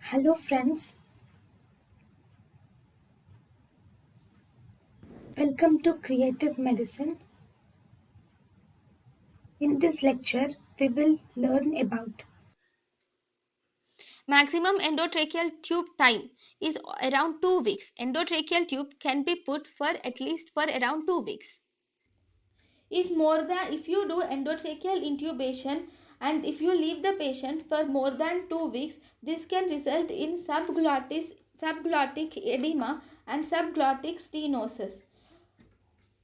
Hello friends, welcome to Creative Medicine. In this lecture, we will learn about Maximum endotracheal tube time is around 2 weeks. Endotracheal tube can be put for at least for around 2 weeks. If you do endotracheal intubation and if you leave the patient for more than 2 weeks, this can result in subglottic edema and subglottic stenosis.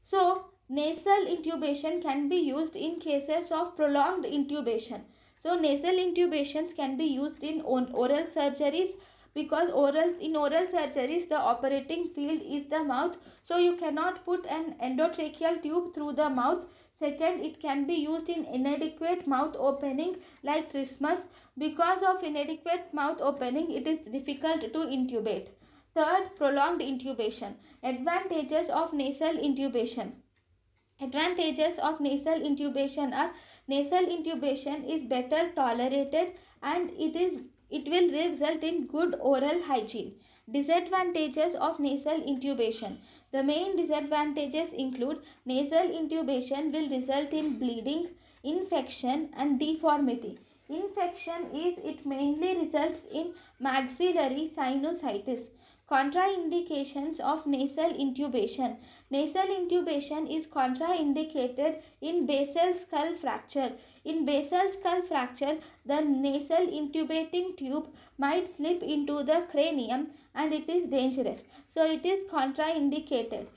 So, nasal intubation can be used in cases of prolonged intubation. So, nasal intubations can be used in oral surgeries because in oral surgeries the operating field is the mouth. So, you cannot put an endotracheal tube through the mouth. Second, it can be used in inadequate mouth opening like trismus. Because of inadequate mouth opening, it is difficult to intubate. Third, prolonged intubation. Advantages of nasal intubation. Advantages of nasal intubation are nasal intubation is better tolerated and it will result in good oral hygiene. Disadvantages of nasal intubation. The main disadvantages include nasal intubation will result in bleeding, infection and deformity. Infection is it mainly results in maxillary sinusitis. Contraindications of nasal intubation. Nasal intubation is contraindicated in basal skull fracture. In basal skull fracture, the nasal intubating tube might slip into the cranium and it is dangerous. So it is contraindicated.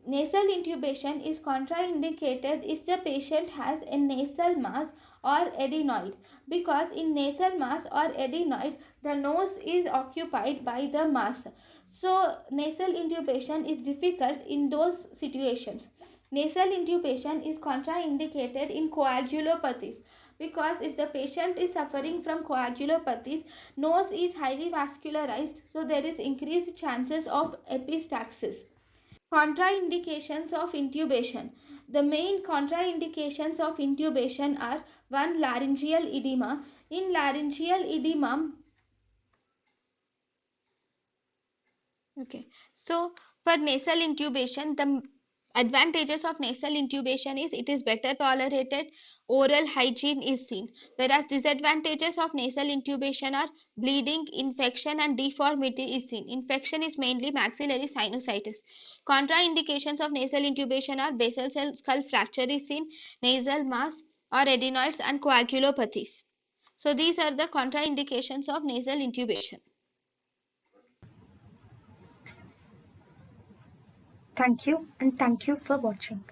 Nasal intubation is contraindicated if the patient has a nasal mass or adenoid, because in nasal mass or adenoid the nose is occupied by the mass. So nasal intubation is difficult in those situations. Nasal intubation is contraindicated in coagulopathies because if the patient is suffering from coagulopathies, nose is highly vascularized, so there is increased chances of epistaxis. Contraindications of intubation. The main contraindications of intubation are: 1. Laryngeal edema. In laryngeal edema, okay. So for nasal intubation, the advantages of nasal intubation is it is better tolerated, oral hygiene is seen. Whereas disadvantages of nasal intubation are bleeding, infection and deformity is seen. Infection is mainly maxillary sinusitis. Contraindications of nasal intubation are basal skull fracture is seen, nasal mass or adenoids and coagulopathies. So these are the contraindications of nasal intubation. thank you and thank you for watching.